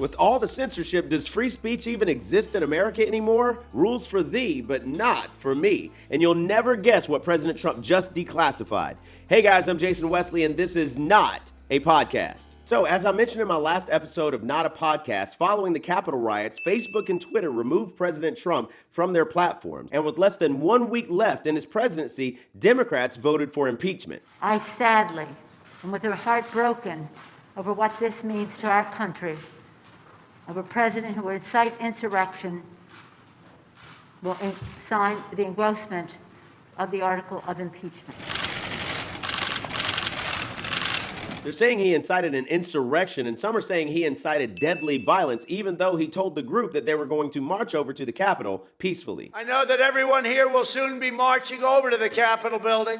With all the censorship, does free speech even exist in America anymore? Rules for thee, but not for me. And you'll never guess what President Trump just declassified. Hey guys, I'm Jason Wesley, and this is not a podcast. So, as I mentioned in my last episode of Not a Podcast, following the Capitol riots, Facebook and Twitter removed President Trump from their platforms. And with less than 1 week left in his presidency, Democrats voted for impeachment. I sadly, and with a heart broken over what this means to our country, of a president who would incite insurrection, will sign the engrossment of the article of impeachment. They're saying he incited an insurrection, and some are saying he incited deadly violence, even though he told the group that they were going to march over to the Capitol peacefully. I know that everyone here will soon be marching over to the Capitol building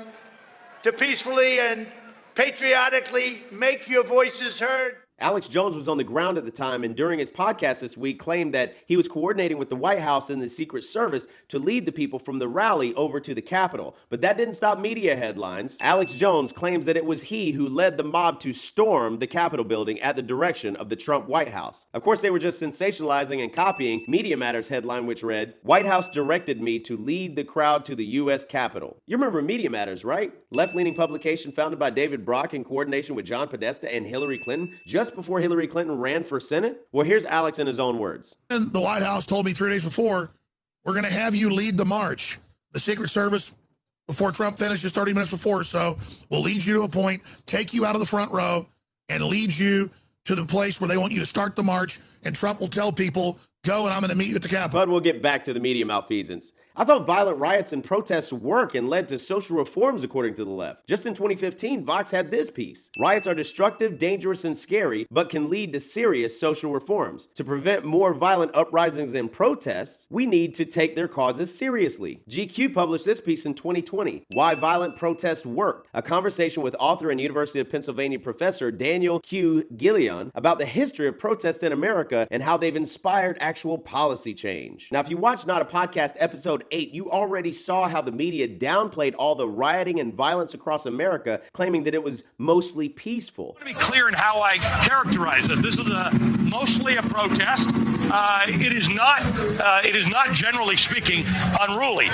to peacefully and patriotically make your voices heard. Alex Jones was on the ground at the time, and during his podcast this week claimed that he was coordinating with the White House and the Secret Service to lead the people from the rally over to the Capitol. But that didn't stop media headlines. Alex Jones claims that it was he who led the mob to storm the Capitol building at the direction of the Trump White House. Of course, they were just sensationalizing and copying Media Matters headline, which read, "White House directed me to lead the crowd to the U.S. Capitol." You remember Media Matters, right? Left-leaning publication founded by David Brock in coordination with John Podesta and Hillary Clinton just before Hillary Clinton ran for Senate? Well, here's Alex in his own words. And the White House told me 3 days before, we're going to have you lead the march. The Secret Service, before Trump finished, just 30 minutes before, so we'll lead you to a point, take you out of the front row, and lead you to the place where they want you to start the march, and Trump will tell people, go, and I'm going to meet you at the Capitol. But we'll get back to the media malfeasance. I thought violent riots and protests work and led to social reforms, according to the left. Just in 2015, Vox had this piece. Riots are destructive, dangerous, and scary, but can lead to serious social reforms. To prevent more violent uprisings and protests, we need to take their causes seriously. GQ published this piece in 2020, Why Violent Protests Work, a conversation with author and University of Pennsylvania professor Daniel Q. Gillian about the history of protests in America and how they've inspired actual policy change. Now, if you watch Not a Podcast episode 8, you already saw how the media downplayed all the rioting and violence across America, claiming that it was mostly peaceful. I want to be clear in how I characterize this. This is mostly a protest. It is not, generally speaking, unruly.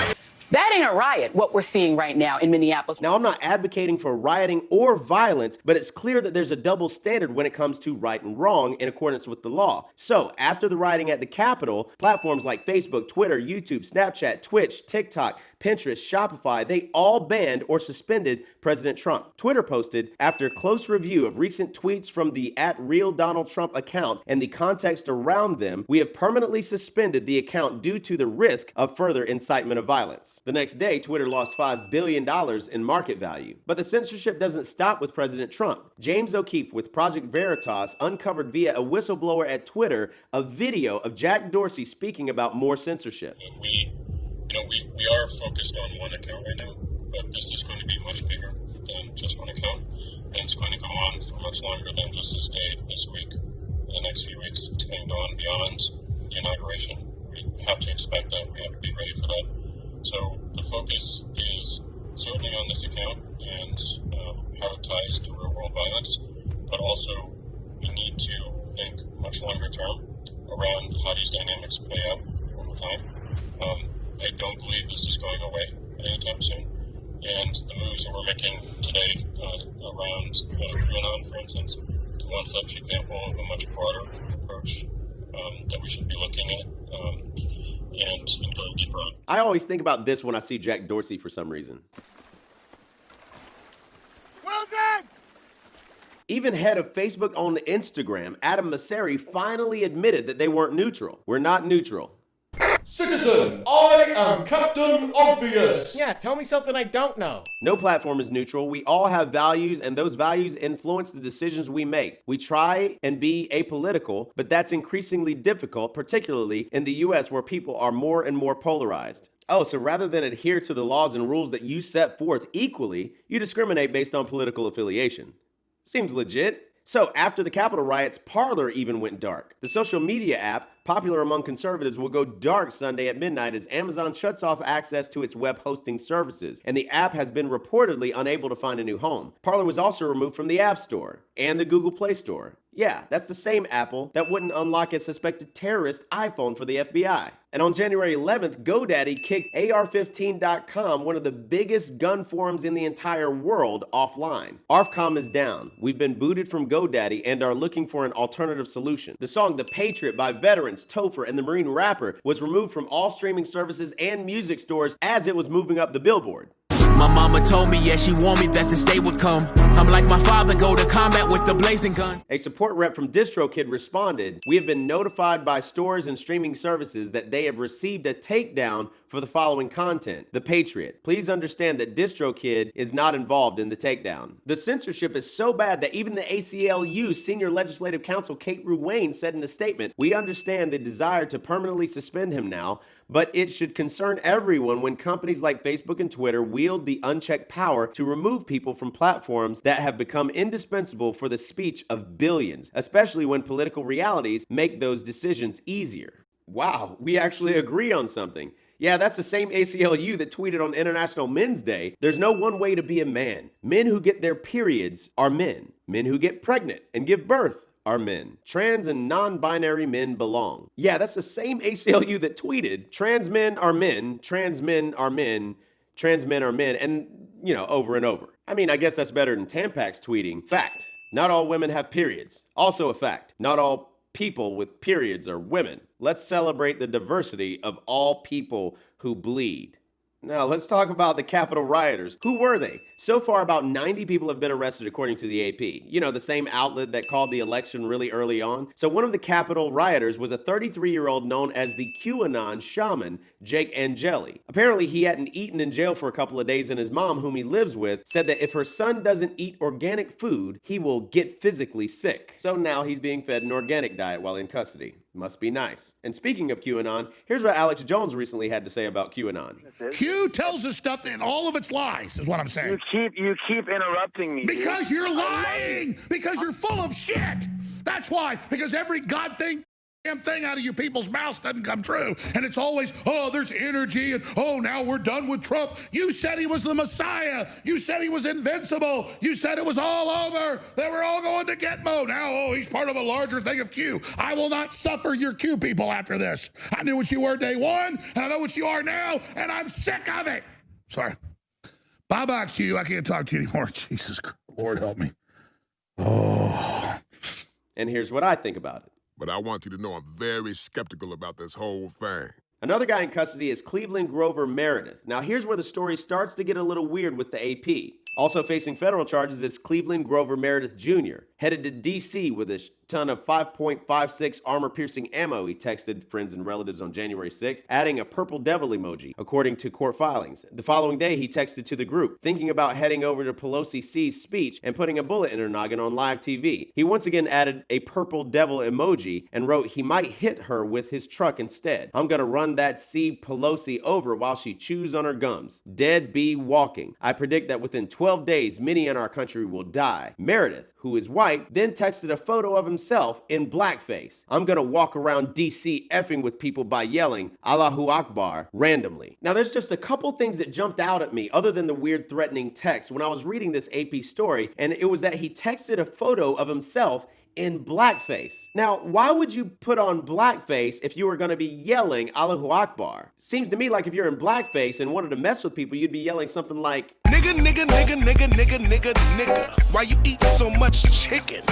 That ain't a riot, what we're seeing right now in Minneapolis. Now, I'm not advocating for rioting or violence, but it's clear that there's a double standard when it comes to right and wrong in accordance with the law. So, after the rioting at the Capitol, platforms like Facebook, Twitter, YouTube, Snapchat, Twitch, TikTok, Pinterest, Shopify, they all banned or suspended President Trump. Twitter posted, after close review of recent tweets from the @RealDonaldTrump account and the context around them, we have permanently suspended the account due to the risk of further incitement of violence. The next day, Twitter lost $5 billion in market value. But the censorship doesn't stop with President Trump. James O'Keefe with Project Veritas uncovered via a whistleblower at Twitter a video of Jack Dorsey speaking about more censorship. We are focused on one account right now, but this is going to be much bigger than just one account, and it's going to go on for much longer than just this day, this week, the next few weeks. It's going to go on beyond the inauguration. We have to expect that. We have to be ready for that. So the focus is certainly on this account and how it ties to real-world violence, but also we need to think much longer term around how these dynamics play out over time. I don't believe this is going away anytime soon. And the moves that we're making today around QAnon, for instance, is one such example of a much broader approach that we should be looking at and going deeper on. I always think about this when I see Jack Dorsey for some reason. Well done! Even head of Facebook on Instagram, Adam Mosseri, finally admitted that they weren't neutral. We're not neutral. Citizen, I am Captain Obvious. Yeah, tell me something I don't know. No platform is neutral. We all have values, and those values influence the decisions we make. We try and be apolitical, but that's increasingly difficult, particularly in the US where people are more and more polarized. Oh, so rather than adhere to the laws and rules that you set forth equally, you discriminate based on political affiliation. Seems legit. So after the Capitol riots, Parler even went dark. The social media app, popular among conservatives, will go dark Sunday at midnight as Amazon shuts off access to its web hosting services, and the app has been reportedly unable to find a new home. Parler was also removed from the App Store and the Google Play Store. Yeah, that's the same Apple that wouldn't unlock a suspected terrorist iPhone for the FBI. And on January 11th, GoDaddy kicked AR15.com, one of the biggest gun forums in the entire world, offline. ARFCOM is down. We've been booted from GoDaddy and are looking for an alternative solution. The song The Patriot by Veterans, Topher, and the Marine Rapper was removed from all streaming services and music stores as it was moving up the Billboard. My mama told me, yeah, she warned me that this day would come. I'm like my father, go to combat with the blazing gun. A support rep from DistroKid responded, "We have been notified by stores and streaming services that they have received a takedown for the following content. The Patriot. Please understand that DistroKid is not involved in the takedown." The censorship is so bad that even the ACLU Senior Legislative Counsel Kate Ruane said in a statement, "We understand the desire to permanently suspend him now, but it should concern everyone when companies like Facebook and Twitter wield the unchecked power to remove people from platforms that have become indispensable for the speech of billions, especially when political realities make those decisions easier." Wow, we actually agree on something. Yeah, that's the same ACLU that tweeted on International Men's Day, "There's no one way to be a man. Men who get their periods are men. Men who get pregnant and give birth are men. Trans and non-binary men belong." Yeah, that's the same ACLU that tweeted, "Trans men are men, trans men are men, trans men are men," and, you know, over and over. I mean, I guess that's better than Tampax tweeting, "Fact, not all women have periods. Also a fact, not all people with periods are women. Let's celebrate the diversity of all people who bleed." Now, let's talk about the Capitol rioters. Who were they? So far, about 90 people have been arrested, according to the AP. You know, the same outlet that called the election really early on. So one of the Capitol rioters was a 33-year-old known as the QAnon shaman, Jake Angeli. Apparently, he hadn't eaten in jail for a couple of days, and his mom, whom he lives with, said that if her son doesn't eat organic food, he will get physically sick. So now he's being fed an organic diet while in custody. Must be nice. And speaking of QAnon, here's what Alex Jones recently had to say about QAnon. Q tells us stuff in all of its lies, is what I'm saying. You keep interrupting me. Because you're lying! Because you're full of shit! That's why. Because every goddamn thing out of you people's mouths doesn't come true. And it's always, oh, there's energy, and oh, now we're done with Trump. You said he was the Messiah. You said he was invincible. You said it was all over. They were all going to Gitmo. Now, oh, he's part of a larger thing of Q. I will not suffer your Q people after this. I knew what you were day one, and I know what you are now, and I'm sick of it. Sorry. Bye-bye, Q. I can't talk to you anymore. Jesus Christ. Lord help me. Oh. And here's what I think about it. But I want you to know I'm very skeptical about this whole thing. Another guy in custody is Cleveland Grover Meredith. Now here's where the story starts to get a little weird with the AP. Also facing federal charges is Cleveland Grover Meredith Jr., headed to D.C. with a ton of 5.56 armor-piercing ammo, he texted friends and relatives on January 6th, adding a purple devil emoji, according to court filings. The following day, he texted to the group, thinking about heading over to Pelosi C's speech and putting a bullet in her noggin on live TV. He once again added a purple devil emoji and wrote he might hit her with his truck instead. "I'm gonna run that C Pelosi over while she chews on her gums. Dead bee walking. I predict that within 12 days, many in our country will die." Meredith, who is white, then texted a photo of himself in blackface. "I'm gonna walk around DC effing with people by yelling Allahu Akbar randomly." Now there's just a couple things that jumped out at me other than the weird threatening text when I was reading this AP story, and it was that he texted a photo of himself in blackface. Now, why would you put on blackface if you were going to be yelling Allahu Akbar? Seems to me like if you're in blackface and wanted to mess with people, you'd be yelling something like, "Nigga, nigga, nigga, nigga, nigga, nigga, nigga, why you eat so much chicken?"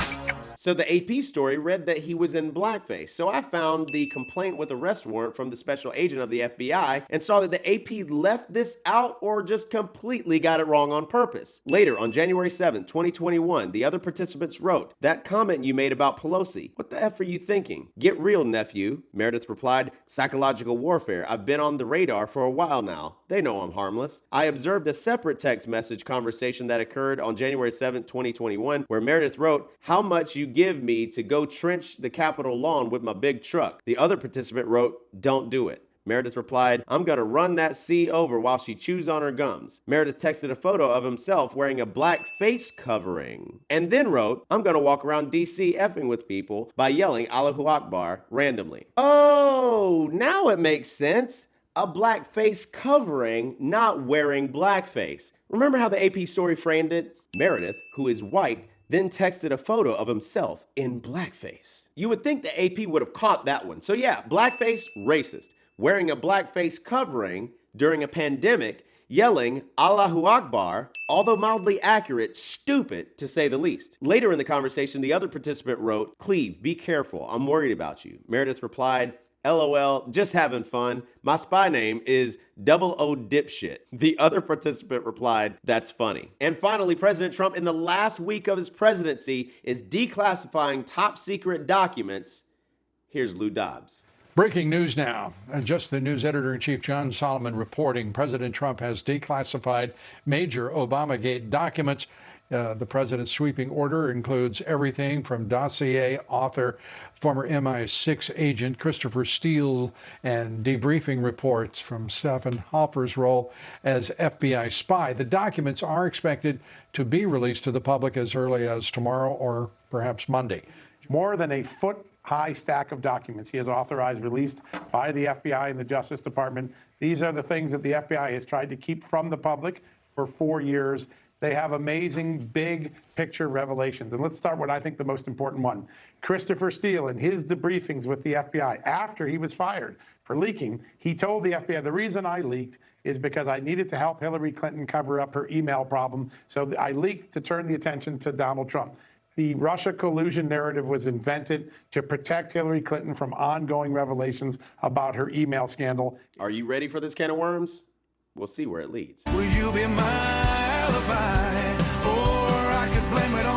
So the AP story read that he was in blackface. So I found the complaint with arrest warrant from the special agent of the FBI and saw that the AP left this out or just completely got it wrong on purpose. Later, on January 7th, 2021, the other participants wrote, "That comment you made about Pelosi, what the F are you thinking? Get real, nephew." Meredith replied, "Psychological warfare. I've been on the radar for a while now. They know I'm harmless." I observed a separate text message conversation that occurred on January 7th, 2021, where Meredith wrote, "How much you give me to go trench the Capitol lawn with my big truck." The other participant wrote, "Don't do it." Meredith replied, "I'm gonna run that C over while she chews on her gums." Meredith texted a photo of himself wearing a black face covering and then wrote, "I'm gonna walk around DC effing with people by yelling Allahu Akbar randomly." Oh, now it makes sense. A black face covering, not wearing blackface. Remember how the AP story framed it? Meredith, who is white, then texted a photo of himself in blackface. You would think the AP would have caught that one. So yeah, blackface, racist. Wearing a blackface covering during a pandemic, yelling Allahu Akbar, although mildly accurate, stupid to say the least. Later in the conversation, the other participant wrote, "Cleve, be careful, I'm worried about you." Meredith replied, "LOL, just having fun. My spy name is 00 dipshit." The other participant replied, "That's funny." And finally, President Trump, in the last week of his presidency, is declassifying top secret documents. Here's Lou Dobbs. Breaking news now. Just the news editor-in-chief John Solomon reporting President Trump has declassified major Obamagate documents. The president's sweeping order includes everything from dossier author, former MI6 agent Christopher Steele, and debriefing reports from Stephen Halper's role as FBI spy. The documents are expected to be released to the public as early as tomorrow or perhaps Monday. More than a foot-high stack of documents he has authorized released by the FBI and the Justice Department. These are the things that the FBI has tried to keep from the public for 4 years. They have amazing big picture revelations. And let's start with, I think, the most important one. Christopher Steele, in his debriefings with the FBI after he was fired for leaking, he told the FBI, the reason I leaked is because I needed to help Hillary Clinton cover up her email problem. So I leaked to turn the attention to Donald Trump. The Russia collusion narrative was invented to protect Hillary Clinton from ongoing revelations about her email scandal. Are you ready for this can of worms? We'll see where it leads. Will you be my alibi? Or I could blame it on